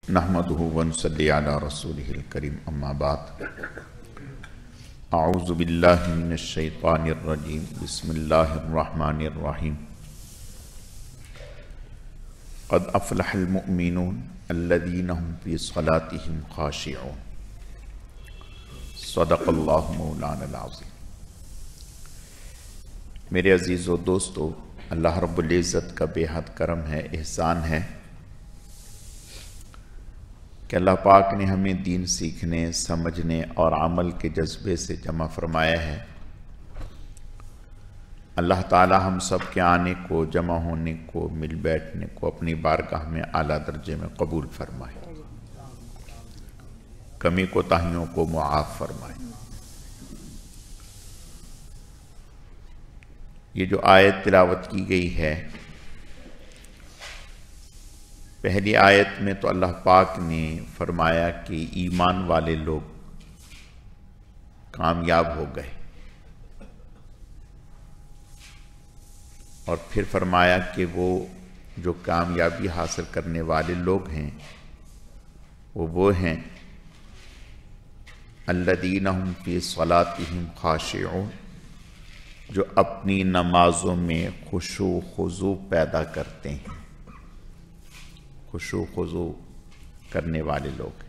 نحمدہ ونصلی علی رسولہ الکریم اما بعد اعوذ باللہ من الشیطان الرجیم بسم اللہ الرحمن الرحیم قد افلح المؤمنون الذین هم فی صلاتهم خاشعون صدق اللہ مولانا العظیم۔ میرے عزیز و دوستو، اللہ رب العزت کا بے حد کرم ہے، احسان ہے کہ اللہ پاک نے ہمیں دین سیکھنے، سمجھنے اور عمل کے جذبے سے جمع فرمایا ہے۔ اللہ تعالی ہم سب کے آنے کو، جمع ہونے کو، مل بیٹھنے کو اپنی بارگاہ میں اعلیٰ درجے میں قبول فرمائے، کمی کوتاہیوں کو معاف فرمائے۔ یہ جو آیت تلاوت کی گئی ہے، پہلی آیت میں تو اللہ پاک نے فرمایا کہ ایمان والے لوگ کامیاب ہو گئے، اور پھر فرمایا کہ وہ جو کامیابی حاصل کرنے والے لوگ ہیں وہ ہیں الذین هم فی صلاتهم خاشعون، جو اپنی نمازوں میں خشوع و خضوع پیدا کرتے ہیں، خشوع و خضوع کرنے والے لوگ۔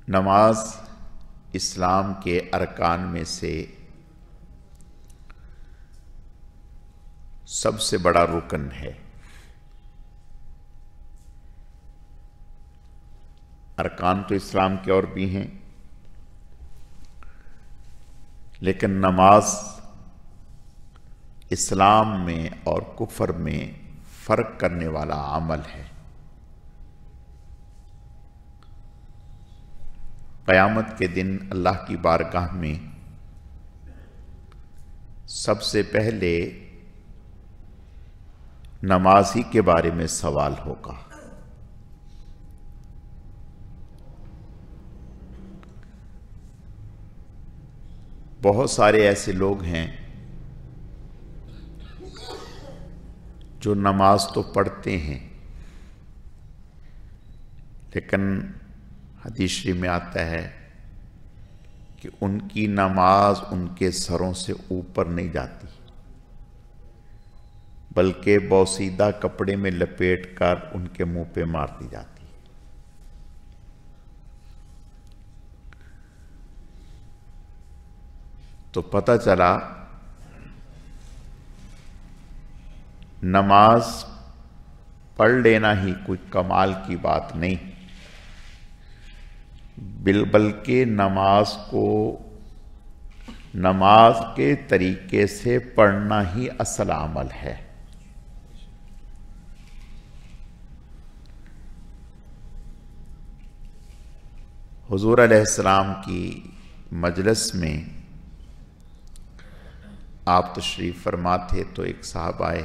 نماز اسلام کے ارکان میں سے سب سے بڑا رکن ہے۔ ارکان تو اسلام کے اور بھی ہیں، لیکن نماز اسلام میں اور کفر میں فرق کرنے والا عمل ہے۔ قیامت کے دن اللہ کی بارگاہ میں سب سے پہلے نماز ہی کے بارے میں سوال ہوگا۔ بہت سارے ایسے لوگ ہیں جو نماز تو پڑھتے ہیں، لیکن حدیث شریف میں آتا ہے کہ ان کی نماز ان کے سروں سے اوپر نہیں جاتی، بلکہ بوسیدہ کپڑے میں لپیٹ کر ان کے منہ پہ مار دی جاتی۔ تو پتہ چلا نماز پڑھ لینا ہی کوئی کمال کی بات نہیں، بلکہ نماز کو نماز کے طریقے سے پڑھنا ہی اصل عمل ہے۔ حضور علیہ السلام کی مجلس میں آپ تشریف فرما تھے تو ایک صاحب آئے،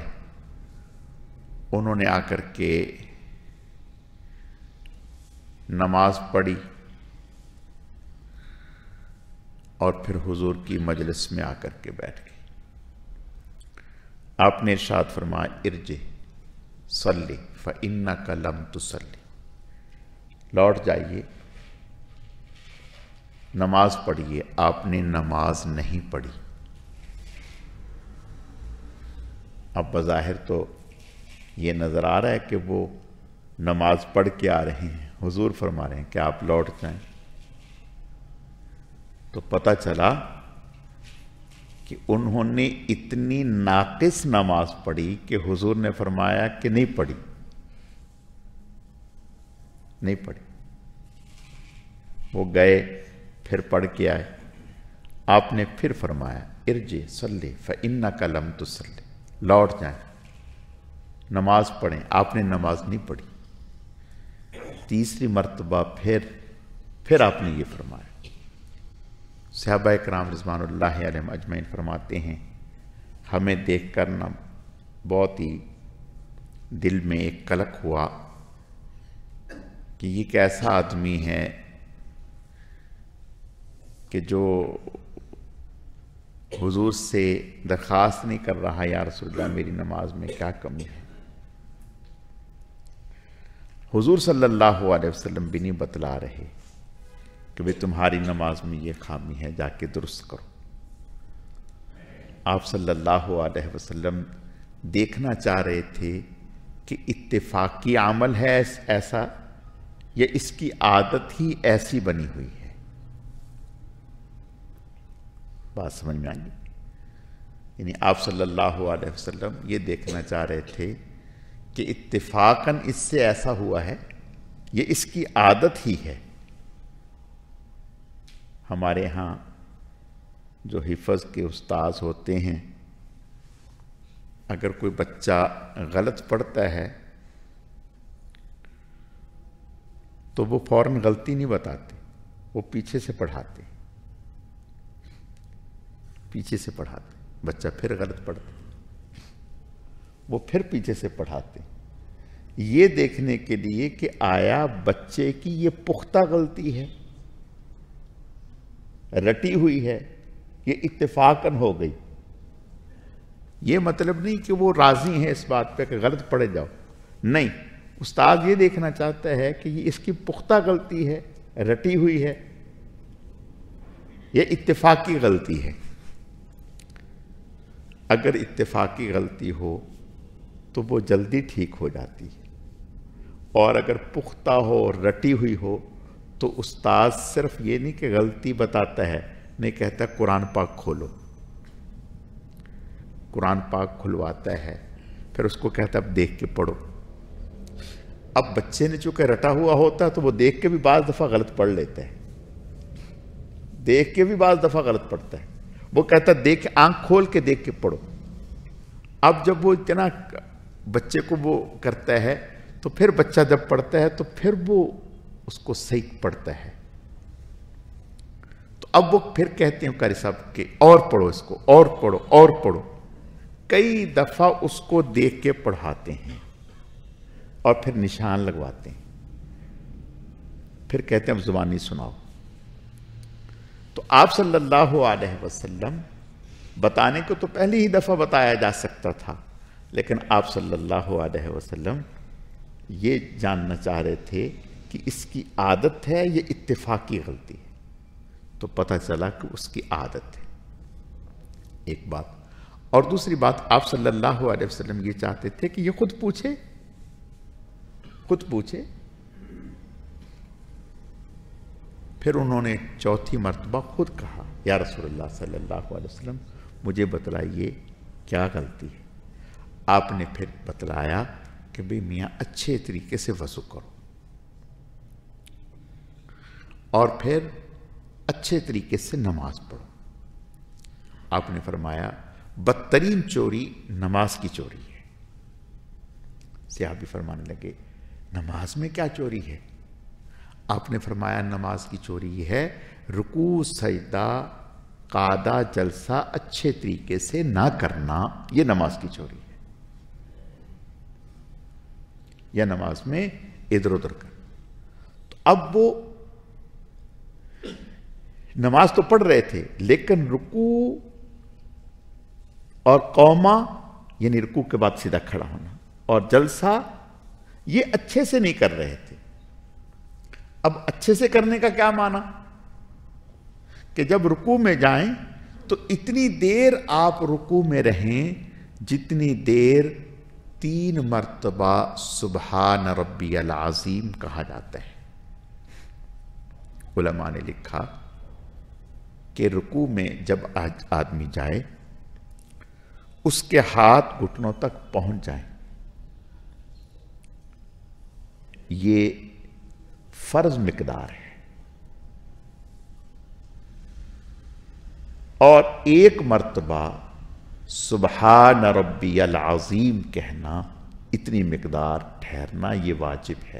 انہوں نے آ کر کے نماز پڑھی اور پھر حضور کی مجلس میں آ کر کے بیٹھ گئے۔ آپ نے ارشاد فرمایا ارجع صلی فإنک لم تصلی، لوٹ جائیے، نماز پڑھیے، آپ نے نماز نہیں پڑھی۔ اب بظاہر تو یہ نظر آ رہا ہے کہ وہ نماز پڑھ کے آ رہے ہیں، حضور فرما رہے ہیں کہ آپ لوٹ جائیں۔ تو پتہ چلا کہ انہوں نے اتنی ناقص نماز پڑھی کہ حضور نے فرمایا کہ نہیں پڑھی، نہیں پڑھی۔ وہ گئے، پھر پڑھ کے آئے، آپ نے پھر فرمایا ارجع صلی فإنک لم تصلی، لوٹ جائیں، نماز پڑھیں۔ آپ نے نماز نہیں پڑھی۔ تیسری مرتبہ پھر آپ نے یہ فرمایا۔ صحابہ کرام رضوان اللہ علیہم اجمعین فرماتے ہیں ہمیں دیکھ کر نا بہت ہی دل میں ایک کلک ہوا کہ یہ کیسا آدمی ہے کہ جو حضور سے درخواست نہیں کر رہا یا رسول اللہ میری نماز میں کیا کمی ہے، حضور صلی اللہ علیہ وسلم بھی نہیں بتلا رہے کہ بھئی تمہاری نماز میں یہ خامی ہے، جا کے درست کرو۔ آپ صلی اللہ علیہ وسلم دیکھنا چاہ رہے تھے کہ اتفاقی عمل ہے ایسا یا اس کی عادت ہی ایسی بنی ہوئی ہے۔ بات سمجھ میں آئی؟ یعنی آپ صلی اللہ علیہ وسلم یہ دیکھنا چاہ رہے تھے کہ اتفاقاً اس سے ایسا ہوا ہے، یہ اس کی عادت ہی ہے۔ ہمارے ہاں جو حفظ کے استاذ ہوتے ہیں، اگر کوئی بچہ غلط پڑھتا ہے تو وہ فوراً غلطی نہیں بتاتے، وہ پیچھے سے پڑھاتے، بچہ پھر غلط پڑھتا وہ پھر پیچھے سے پڑھاتے، یہ دیکھنے کے لیے کہ آیا بچے کی یہ پختہ غلطی ہے، رٹی ہوئی ہے، یہ اتفاقاً ہو گئی۔ یہ مطلب نہیں کہ وہ راضی ہیں اس بات پہ کہ غلط پڑھے جاؤ، نہیں، استاد یہ دیکھنا چاہتا ہے کہ یہ اس کی پختہ غلطی ہے، رٹی ہوئی ہے، یہ اتفاقی غلطی ہے۔ اگر اتفاقی غلطی ہو تو وہ جلدی ٹھیک ہو جاتی ہے، اور اگر پختہ ہو اور رٹی ہوئی ہو تو استاد صرف یہ نہیں کہ غلطی بتاتا ہے، نہیں کہتا قرآن پاک کھولو، قرآن پاک کھلواتا ہے، پھر اس کو کہتا اب دیکھ کے پڑھو۔ اب بچے نے چونکہ رٹا ہوا ہوتا ہے تو وہ دیکھ کے بھی بعض دفعہ غلط پڑھ لیتا ہے، دیکھ کے بھی بعض دفعہ غلط پڑھتا ہے، وہ کہتا دیکھ، آنکھ کھول کے دیکھ کے پڑھو۔ اب جب وہ اتنا بچے کو وہ کرتا ہے تو پھر بچہ جب پڑھتا ہے تو پھر وہ اس کو صحیح پڑھتا ہے، تو اب وہ پھر کہتے ہیں قاری صاحب کہ اور پڑھو اس کو، اور پڑھو، اور پڑھو، کئی دفعہ اس کو دیکھ کے پڑھاتے ہیں اور پھر نشان لگواتے ہیں، پھر کہتے ہیں اب زبانی سناؤ۔ تو آپ صلی اللہ علیہ وسلم بتانے کو تو پہلی ہی دفعہ بتایا جا سکتا تھا، لیکن آپ صلی اللہ علیہ وسلم یہ جاننا چاہ رہے تھے کہ اس کی عادت ہے یہ اتفاقی غلطی ہے، تو پتہ چلا کہ اس کی عادت ہے، ایک بات۔ اور دوسری بات، آپ صلی اللہ علیہ وسلم یہ چاہتے تھے کہ یہ خود پوچھے، پھر انہوں نے چوتھی مرتبہ خود کہا یا رسول اللہ صلی اللہ علیہ وسلم مجھے بتلائیے کیا غلطی ہے۔ آپ نے پھر بتلایا کہ بھئی میاں اچھے طریقے سے وضو کرو، اور پھر اچھے طریقے سے نماز پڑھو۔ آپ نے فرمایا بدترین چوری نماز کی چوری ہے۔ صحابی فرمانے لگے نماز میں کیا چوری ہے؟ آپ نے فرمایا نماز کی چوری یہ ہے رکوع سجدہ قعدہ جلسہ اچھے طریقے سے نہ کرنا، یہ نماز کی چوری ہے، یا نماز میں ادھر ادھر کر۔ تو اب وہ نماز تو پڑھ رہے تھے لیکن رکوع اور قوما یعنی رکوع کے بعد سیدھا کھڑا ہونا اور جلسہ یہ اچھے سے نہیں کر رہے تھے۔ اب اچھے سے کرنے کا کیا معنی کہ جب رکوع میں جائیں تو اتنی دیر آپ رکوع میں رہیں جتنی دیر 3 مرتبہ سبحان ربی العظیم کہا جاتا ہے۔ علماء نے لکھا کہ رکوع میں جب آدمی جائے اس کے ہاتھ گھٹنوں تک پہنچ جائیں، یہ فرض مقدار ہے، اور 1 مرتبہ سبحان ربی العظیم کہنا، اتنی مقدار ٹھہرنا یہ واجب ہے۔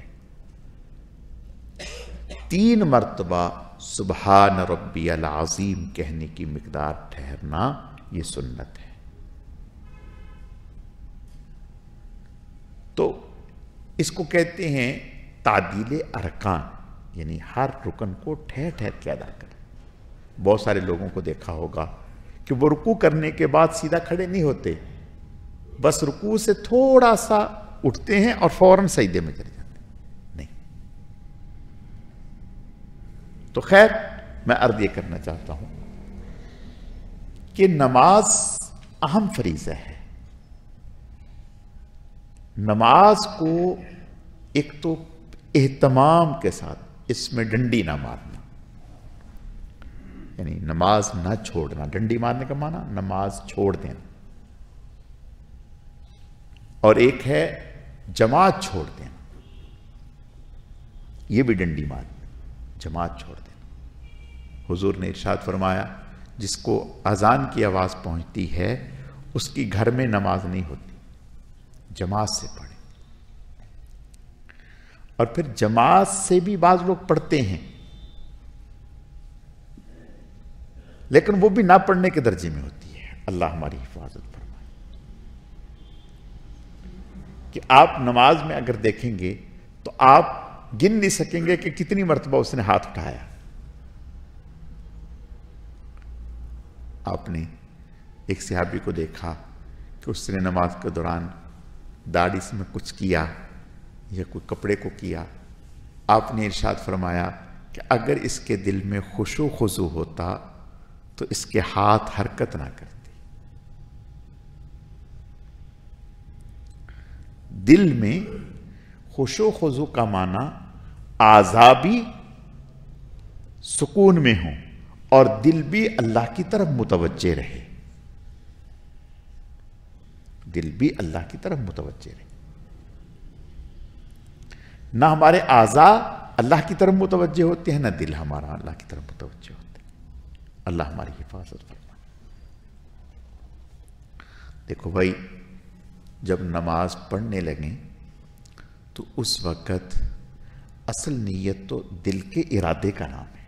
3 مرتبہ سبحان ربی العظیم کہنے کی مقدار ٹھہرنا یہ سنت ہے۔ تو اس کو کہتے ہیں تعدیل ارکان، یعنی ہر رکن کو ٹھہر ٹھہر کے ادا کریں۔ بہت سارے لوگوں کو دیکھا ہوگا کہ وہ رکوع کرنے کے بعد سیدھا کھڑے نہیں ہوتے، بس رکوع سے تھوڑا سا اٹھتے ہیں اور فوراً سجدے میں چلے جاتے ہیں۔ تو خیر میں عرض یہ کرنا چاہتا ہوں کہ نماز اہم فریضہ ہے. نماز کو ایک تو اہتمام کے ساتھ اس میں ڈنڈی نہ مارنا، یعنی نماز نہ چھوڑنا. ڈنڈی مارنے کا معنی نماز چھوڑ دینا، اور ایک ہے جماعت چھوڑ دینا. یہ بھی ڈنڈی مارنا، جماعت چھوڑ دینا. حضور نے ارشاد فرمایا جس کو اذان کی آواز پہنچتی ہے اس کی گھر میں نماز نہیں ہوتی، جماعت سے پڑھے. اور پھر جماعت سے بھی بعض لوگ پڑھتے ہیں لیکن وہ بھی نہ پڑھنے کے درجے میں ہوتی ہے. اللہ ہماری حفاظت فرمائے. کہ آپ نماز میں اگر دیکھیں گے تو آپ گن نہیں سکیں گے کہ کتنی مرتبہ اس نے ہاتھ اٹھایا. آپ نے ایک صحابی کو دیکھا کہ اس نے نماز کے دوران داڑھی میں کچھ کیا یا کوئی کپڑے کو کیا. آپ نے ارشاد فرمایا کہ اگر اس کے دل میں خشوع خضوع ہوتا تو اس کے ہاتھ حرکت نہ کرتے. دل میں خشوع خضوع کا معنی اعضاء بھی سکون میں ہوں اور دل بھی اللہ کی طرف متوجہ رہے. دل بھی اللہ کی طرف متوجہ رہے. نہ ہمارے اعضاء اللہ کی طرف متوجہ ہوتے ہیں، نہ دل ہمارا اللہ کی طرف متوجہ ہوتے ہیں. اللہ ہماری حفاظت فرمائے. دیکھو بھائی، جب نماز پڑھنے لگیں تو اس وقت اصل نیت تو دل کے ارادے کا نام ہے،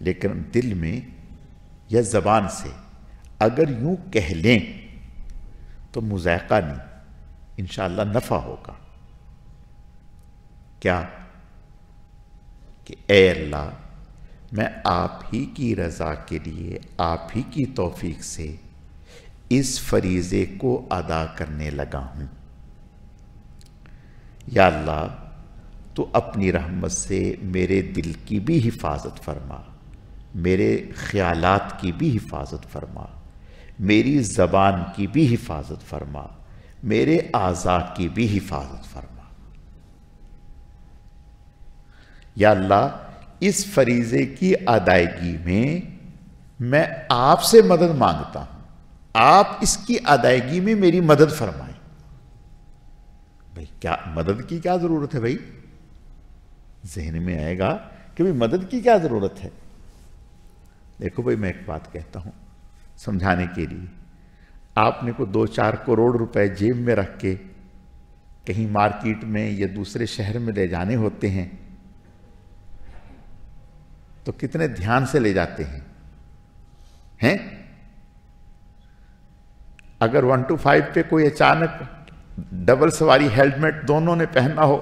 لیکن دل میں یا زبان سے اگر یوں کہہ لیں تو مذائقہ نہیں، انشاءاللہ نفع ہوگا. کیا کہ اے اللہ، میں آپ ہی کی رضا کے لیے آپ ہی کی توفیق سے اس فریضے کو ادا کرنے لگا ہوں. یا اللہ، تو اپنی رحمت سے میرے دل کی بھی حفاظت فرما، میرے خیالات کی بھی حفاظت فرما، میری زبان کی بھی حفاظت فرما، میرے اعضاء کی بھی حفاظت فرما. یا اللہ، اس فریضے کی ادائیگی میں آپ سے مدد مانگتا ہوں، آپ اس کی ادائیگی میں میری مدد فرمائیں. بھائی کیا مدد کی کیا ضرورت ہے؟ بھائی ذہن میں آئے گا کہ بھائی مدد کی کیا ضرورت ہے. دیکھو بھائی، میں ایک بات کہتا ہوں سمجھانے کے لیے. آپ نے کو 2-4 کروڑ روپے جیب میں رکھ کے کہیں مارکیٹ میں یا دوسرے شہر میں لے جانے ہوتے ہیں تو کتنے دھیان سے لے جاتے ہیں؟ اگر 125 پہ کوئی اچانک ڈبل سواری ہیلمٹ دونوں نے پہننا ہو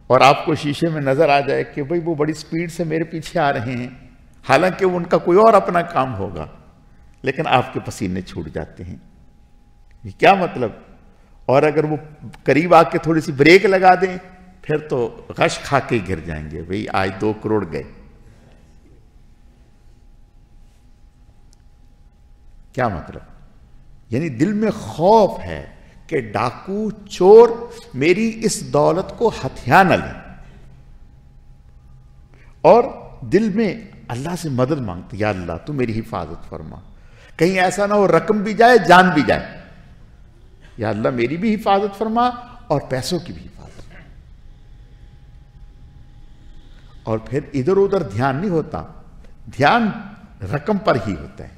اور آپ کو شیشے میں نظر آ جائے کہ بھئی وہ بڑی سپیڈ سے میرے پیچھے آ رہے ہیں، حالانکہ ان کا کوئی اور اپنا کام ہوگا، لیکن آپ کے پسینے چھوٹ جاتے ہیں. یہ کیا مطلب؟ اور اگر وہ قریب آ کے تھوڑی سی بریک لگا دیں پھر تو غش کھا کے گر جائیں گے. بھئی آج 2 کروڑ گئے. کیا مطلب؟ یعنی دل میں خوف ہے کہ ڈاکو چور میری اس دولت کو ہتھیا نہ لیں، اور دل میں اللہ سے مدد مانگتے، یا اللہ تو میری حفاظت فرما، کہیں ایسا نہ ہو رقم بھی جائے جان بھی جائے. یا اللہ میری بھی حفاظت فرما اور پیسوں کی بھی حفاظت فرما. اور پھر ادھر ادھر دھیان نہیں ہوتا، دھیان رقم پر ہی ہوتا ہے.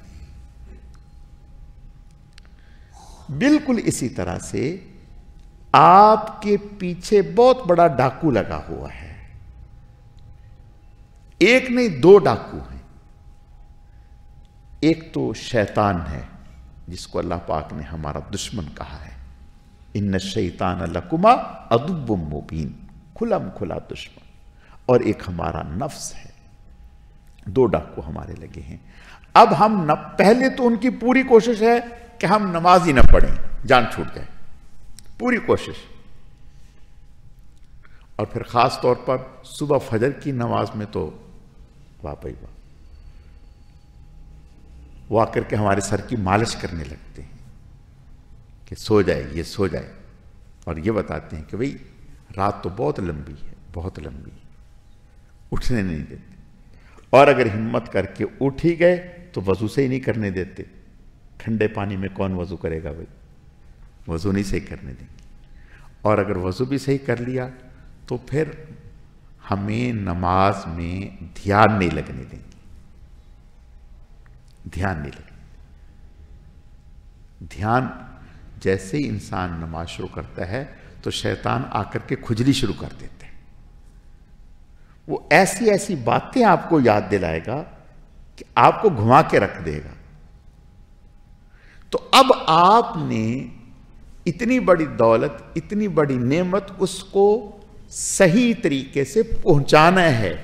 بالکل اسی طرح سے آپ کے پیچھے بہت بڑا ڈاکو لگا ہوا ہے. ایک نہیں 2 ڈاکو ہیں. ایک تو شیطان ہے جس کو اللہ پاک نے ہمارا دشمن کہا ہے، ان الشیطان لکما عدو مبین، کھلم کھلا دشمن. اور ایک ہمارا نفس ہے. 2 ڈاکو ہمارے لگے ہیں. اب ہم پہلے تو ان کی پوری کوشش ہے کہ ہم نماز ہی نہ پڑھیں، جان چھوٹ جائے، پوری کوشش. اور پھر خاص طور پر صبح فجر کی نماز میں تو واہ بھائی واہ، وہ آ کر کے ہمارے سر کی مالش کرنے لگتے ہیں کہ سو جائے، یہ سو جائے، اور یہ بتاتے ہیں کہ بھئی رات تو بہت لمبی ہے، بہت لمبی ہے، اٹھنے نہیں دیتے، اور اگر ہمت کر کے اٹھ ہی گئے تو وضو سے ہی نہیں کرنے دیتے۔ ٹھنڈے پانی میں کون وضو کرے گا بھائی؟ وضو نہیں صحیح کرنے دیں گے، اور اگر وضو بھی صحیح کر لیا تو پھر ہمیں نماز میں دھیان نہیں لگنے دیں گے، دھیان نہیں لگنے دیں۔ دھیان جیسے ہی انسان نماز شروع کرتا ہے تو شیطان آ کر کے کھجلی شروع کر دیتے ہیں، وہ ایسی ایسی باتیں آپ کو یاد دلائے گا کہ آپ کو گھما کے رکھ دے گا۔ تو اب آپ نے اتنی بڑی دولت، اتنی بڑی نعمت اس کو صحیح طریقے سے پہنچانا ہے،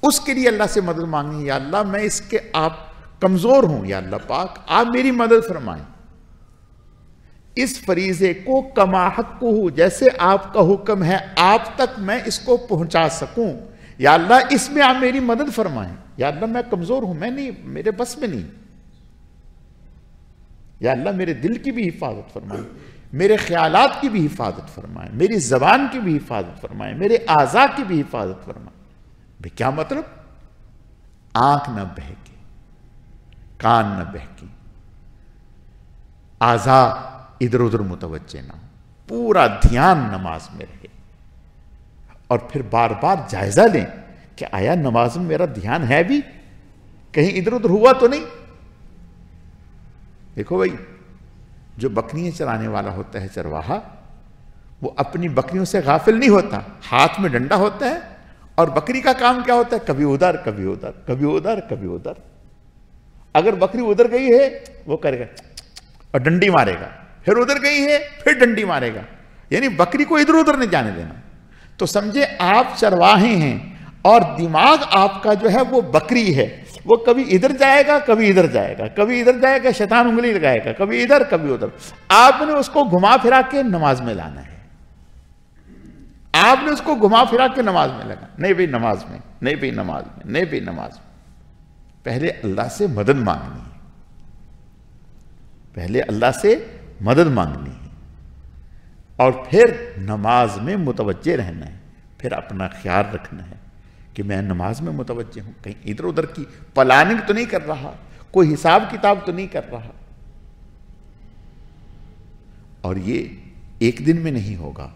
اس کے لیے اللہ سے مدد مانگنی ہے۔ یا اللہ میں اس کے آپ کمزور ہوں، یا اللہ پاک آپ میری مدد فرمائیں، اس فریضے کو کما حق کو، جیسے آپ کا حکم ہے آپ تک میں اس کو پہنچا سکوں، یا اللہ اس میں آپ میری مدد فرمائیں۔ یا اللہ میں کمزور ہوں، میں نہیں، میرے بس میں نہیں، یا اللہ میرے دل کی بھی حفاظت فرمائیں، میرے خیالات کی بھی حفاظت فرمائیں، میری زبان کی بھی حفاظت فرمائیں، میرے اعضاء کی بھی حفاظت فرمائیں۔ بھئی کیا مطلب؟ آنکھ نہ بہکے، کان نہ بہکے، اعضاء ادھر ادھر متوجہ نہ ہو، پورا دھیان نماز میں رہے، اور پھر بار بار جائزہ لیں کہ آیا نماز میں میرا دھیان ہے بھی، کہیں ادھر ادھر ہوا تو نہیں۔ دیکھو بھائی، جو بکریاں چرانے والا ہوتا ہے چرواہا، وہ اپنی بکریوں سے غافل نہیں ہوتا، ہاتھ میں ڈنڈا ہوتا ہے، اور بکری کا کام کیا ہوتا ہے؟ کبھی ادھر کبھی ادھر، کبھی ادھر کبھی ادھر۔ اگر بکری ادھر گئی ہے وہ کرے گا اور ڈنڈی مارے گا، پھر ادھر گئی ہے پھر ڈنڈی مارے گا، یعنی بکری کو ادھر ادھر نہیں جانے دینا۔ تو سمجھے آپ چرواہے ہیں، اور دماغ آپ کا جو ہے وہ بکری ہے، وہ کبھی ادھر جائے گا کبھی ادھر جائے گا، کبھی ادھر جائے گا شیطان انگلی لگائے گا، کبھی ادھر کبھی ادھر۔ آپ نے اس کو گھما پھرا کے نماز میں لانا ہے، آپ نے اس کو گھما پھرا کے نماز میں لگا، نہیں بھئی نماز میں، نہیں بھئی نماز میں، نہیں بھئی نماز میں۔ پہلے اللہ سے مدد مانگنی ہے، پہلے اللہ سے مدد مانگنی ہے، اور پھر نماز میں متوجہ رہنا ہے، پھر اپنا خیال رکھنا ہے کہ میں نماز میں متوجہ ہوں، کہیں ادھر ادھر کی پلاننگ تو نہیں کر رہا، کوئی حساب کتاب تو نہیں کر رہا۔ اور یہ ایک دن میں نہیں ہوگا،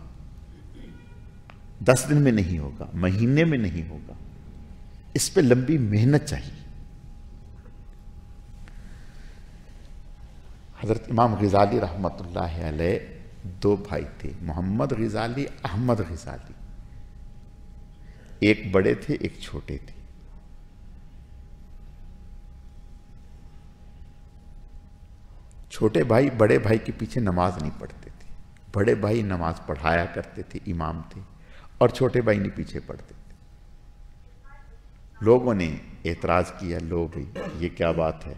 10 دن میں نہیں ہوگا، مہینے میں نہیں ہوگا، اس پہ لمبی محنت چاہیے۔ حضرت امام غزالی رحمۃ اللہ علیہ 2 بھائی تھے، محمد غزالی، احمد غزالی، ایک بڑے تھے ایک چھوٹے تھے۔ چھوٹے بھائی بڑے بھائی کے پیچھے نماز نہیں پڑھتے تھے، بڑے بھائی نماز پڑھایا کرتے تھے، امام تھے، اور چھوٹے بھائی نہیں پیچھے پڑھتے تھے۔ لوگوں نے اعتراض کیا، لو بھائی یہ کیا بات ہے،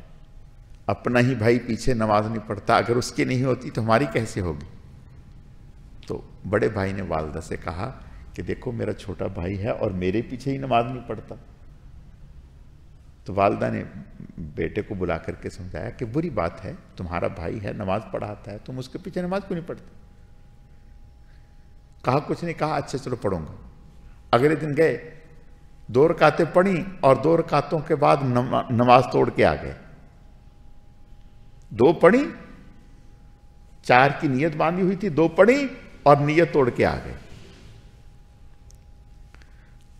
اپنا ہی بھائی پیچھے نماز نہیں پڑھتا، اگر اس کی نہیں ہوتی تو ہماری کیسے ہوگی؟ تو بڑے بھائی نے والدہ سے کہا کہ دیکھو میرا چھوٹا بھائی ہے اور میرے پیچھے ہی نماز نہیں پڑھتا۔ تو والدہ نے بیٹے کو بلا کر کے سمجھایا کہ بری بات ہے، تمہارا بھائی ہے نماز پڑھاتا ہے، تم اس کے پیچھے نماز کیوں نہیں پڑھتے؟ کہا کچھ نہیں، کہا اچھا چلو پڑھوں گا۔ اگلے دن گئے، 2 رکعتیں پڑھیں، اور 2 رکعتوں کے بعد نماز توڑ کے آ گئے۔ 2 پڑھیں، 4 کی نیت باندھی ہوئی تھی، 2 پڑھیں اور نیت توڑ کے آ گئے۔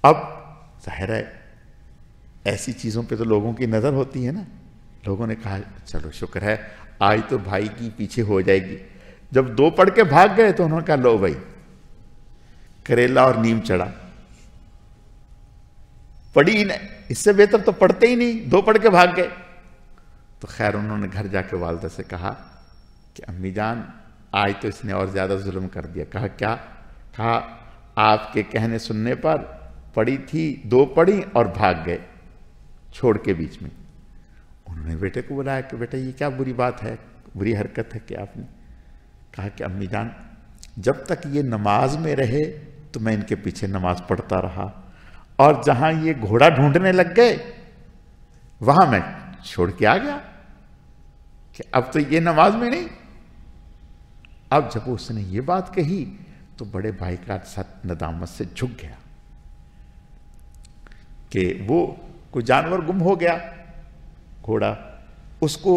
اب ظاہر ہے ایسی چیزوں پہ تو لوگوں کی نظر ہوتی ہے نا، لوگوں نے کہا چلو شکر ہے آج تو بھائی کی پیچھے ہو جائے گی۔ جب 2 پڑھ کے بھاگ گئے تو انہوں نے کہا لو بھائی کریلا اور نیم چڑھا، پڑھی ہی نہیں، اس سے بہتر تو پڑھتے ہی نہیں، 2 پڑھ کے بھاگ گئے۔ تو خیر انہوں نے گھر جا کے والدہ سے کہا کہ امی جان آج تو اس نے اور زیادہ ظلم کر دیا۔ کہا کیا؟ کہا آپ کے کہنے سننے پر پڑھی تھی، 2 پڑھی اور بھاگ گئے چھوڑ کے بیچ میں۔ انہوں نے بیٹے کو بلایا کہ بیٹا یہ کیا بری بات ہے، بری حرکت ہے کہ آپ نے؟ کہا کہ امی جان جب تک یہ نماز میں رہے تو میں ان کے پیچھے نماز پڑھتا رہا، اور جہاں یہ گھوڑا ڈھونڈنے لگ گئے وہاں میں چھوڑ کے آ گیا کہ اب تو یہ نماز میں نہیں۔ اب جب اس نے یہ بات کہی تو بڑے بھائی کا ساتھ ندامت سے جھک گیا کہ وہ کوئی جانور گم ہو گیا گھوڑا، اس کو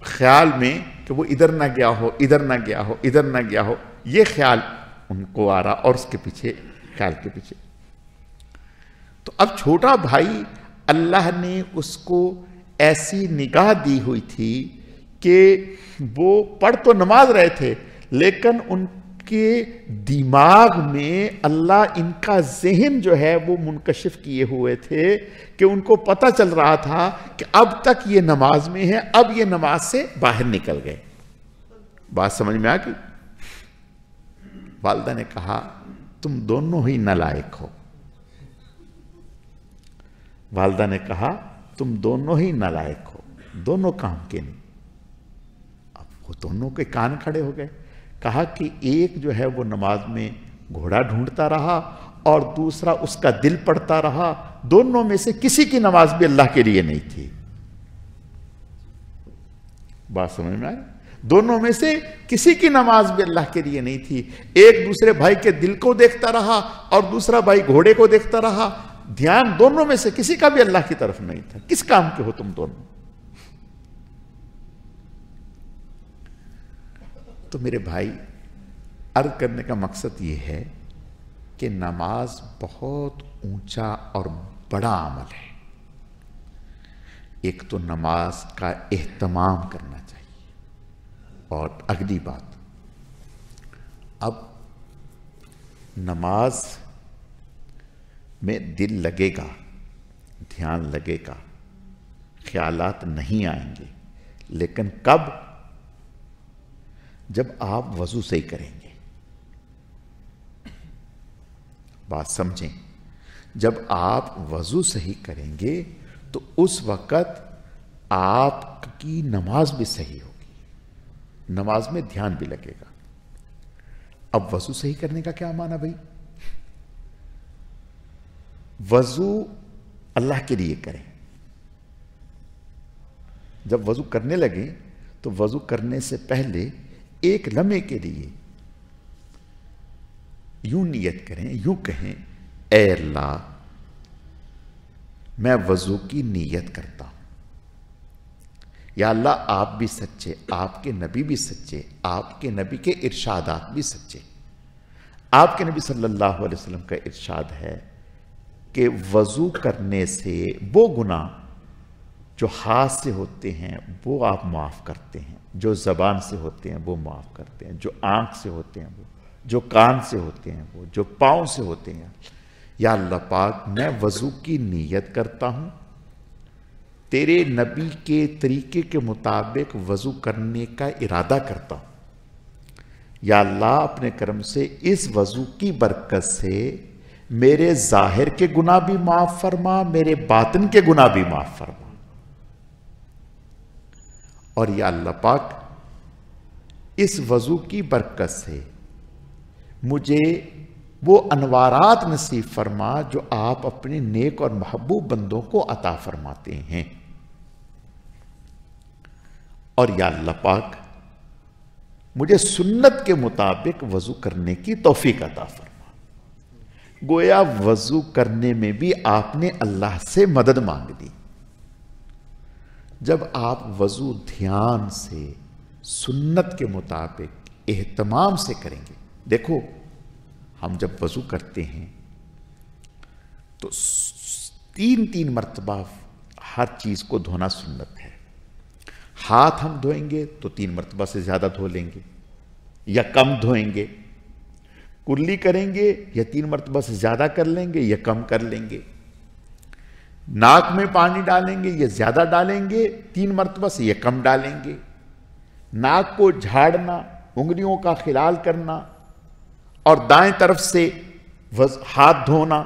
خیال میں کہ وہ ادھر نہ گیا ہو، ادھر نہ گیا ہو، ادھر نہ گیا ہو، یہ خیال ان کو آ رہا، اور اس کے پیچھے خیال کے پیچھے۔ تو اب چھوٹا بھائی اللہ نے اس کو ایسی نگاہ دی ہوئی تھی کہ وہ پڑھ تو نماز رہے تھے لیکن ان کے دماغ میں اللہ ان کا ذہن جو ہے وہ منکشف کیے ہوئے تھے کہ ان کو پتہ چل رہا تھا کہ اب تک یہ نماز میں ہے، اب یہ نماز سے باہر نکل گئے۔ بات سمجھ میں آ گئی؟ والدہ نے کہا تم دونوں ہی نالائق ہو۔ والدہ نے کہا تم دونوں ہی نالائق ہو، دونوں کام کے نہیں۔ اب وہ دونوں کے کان کھڑے ہو گئے۔ کہا کہ ایک جو ہے وہ نماز میں گھوڑا ڈھونڈتا رہا اور دوسرا اس کا دل پڑتا رہا، دونوں میں سے کسی کی نماز بھی اللہ کے لیے نہیں تھی۔ بات سمجھ میں آئی؟ دونوں میں سے کسی کی نماز بھی اللہ کے لیے نہیں تھی۔ ایک دوسرے بھائی کے دل کو دیکھتا رہا اور دوسرا بھائی گھوڑے کو دیکھتا رہا، دھیان دونوں میں سے کسی کا بھی اللہ کی طرف نہیں تھا۔ کس کام کے ہو تم دونوں؟ تو میرے بھائی، عرض کرنے کا مقصد یہ ہے کہ نماز بہت اونچا اور بڑا عمل ہے۔ ایک تو نماز کا اہتمام کرنا چاہیے، اور اگلی بات، اب نماز میں دل لگے گا، دھیان لگے گا، خیالات نہیں آئیں گے، لیکن کب؟ جب آپ وضو صحیح کریں گے۔ بات سمجھیں، جب آپ وضو صحیح کریں گے تو اس وقت آپ کی نماز بھی صحیح ہوگی، نماز میں دھیان بھی لگے گا۔ اب وضو صحیح کرنے کا کیا معنی بھائی؟ وضو اللہ کے لیے کریں۔ جب وضو کرنے لگے تو وضو کرنے سے پہلے ایک لمحے کے لیے یوں نیت کریں، یوں کہیں، اے اللہ میں وضو کی نیت کرتا ہوں، یا اللہ آپ بھی سچے، آپ کے نبی بھی سچے، آپ کے نبی کے ارشادات بھی سچے۔ آپ کے نبی صلی اللہ علیہ وسلم کا ارشاد ہے کہ وضو کرنے سے وہ گناہ جو ہاتھ سے ہوتے ہیں وہ آپ معاف کرتے ہیں، جو زبان سے ہوتے ہیں وہ معاف کرتے ہیں، جو آنکھ سے ہوتے ہیں وہ، جو کان سے ہوتے ہیں وہ، جو پاؤں سے ہوتے ہیں۔ یا اللہ پاک میں وضو کی نیت کرتا ہوں، تیرے نبی کے طریقے کے مطابق وضو کرنے کا ارادہ کرتا ہوں۔ یا اللہ اپنے کرم سے اس وضو کی برکت سے میرے ظاہر کے گناہ بھی معاف فرما، میرے باطن کے گناہ بھی معاف فرما۔ اور یا اللہ پاک اس وضو کی برکت سے مجھے وہ انوارات نصیب فرما جو آپ اپنے نیک اور محبوب بندوں کو عطا فرماتے ہیں۔ اور یا اللہ پاک مجھے سنت کے مطابق وضو کرنے کی توفیق عطا فرما۔ گویا وضو کرنے میں بھی آپ نے اللہ سے مدد مانگ دی۔ جب آپ وضو دھیان سے، سنت کے مطابق، اہتمام سے کریں گے، دیکھو ہم جب وضو کرتے ہیں تو 3 مرتبہ ہر چیز کو دھونا سنت ہے۔ ہاتھ ہم دھوئیں گے تو 3 مرتبہ سے زیادہ دھو لیں گے یا کم دھوئیں گے، کلی کریں گے یا 3 مرتبہ سے زیادہ کر لیں گے یا کم کر لیں گے، ناک میں پانی ڈالیں گے یا زیادہ ڈالیں گے 3 مرتبہ سے یا کم ڈالیں گے، ناک کو جھاڑنا، انگلیوں کا خلال کرنا اور دائیں طرف سے ہاتھ دھونا،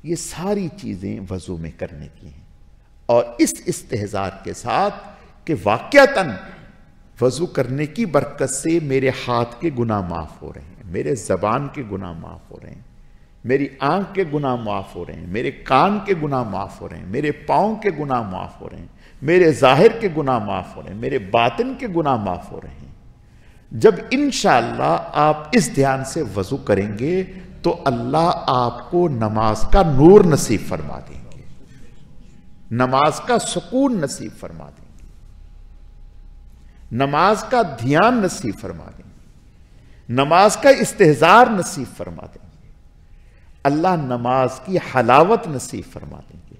یہ ساری چیزیں وضو میں کرنے کی ہیں۔ اور اس استحضار کے ساتھ کہ واقعتاً وضو کرنے کی برکت سے میرے ہاتھ کے گناہ معاف ہو رہے ہیں، میرے زبان کے گناہ معاف ہو رہے ہیں، میری آنکھ کے گناہ معاف ہو رہے ہیں، میرے کان کے گناہ معاف ہو رہے ہیں، میرے پاؤں کے گناہ معاف ہو رہے ہیں، میرے ظاہر کے گناہ معاف ہو رہے ہیں، میرے باطن کے گناہ معاف ہو رہے ہیں۔ جب انشاءاللہ آپ اس دھیان سے وضو کریں گے تو اللہ آپ کو نماز کا نور نصیب فرما دیں گے، نماز کا سکون نصیب فرما دیں گے، نماز کا دھیان نصیب فرما دیں گے، نماز کا استحضار نصیب فرما دیں گے، اللہ نماز کی حلاوت نصیب فرما دیں گے۔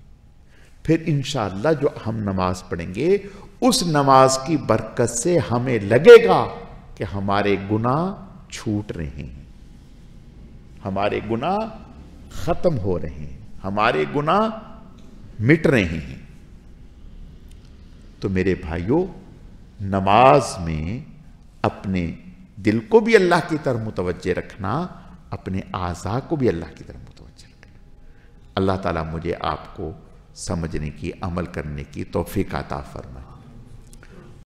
پھر انشاءاللہ جو ہم نماز پڑھیں گے اس نماز کی برکت سے ہمیں لگے گا کہ ہمارے گناہ چھوٹ رہے ہیں، ہمارے گناہ ختم ہو رہے ہیں، ہمارے گناہ مٹ رہے ہیں۔ تو میرے بھائیوں، نماز میں اپنے دل کو بھی اللہ کی طرف متوجہ رکھنا، اپنے اعضاء کو بھی اللہ کی طرف متوجہ رکھنا۔ اللہ تعالیٰ مجھے آپ کو سمجھنے کی، عمل کرنے کی توفیق عطا فرمائے۔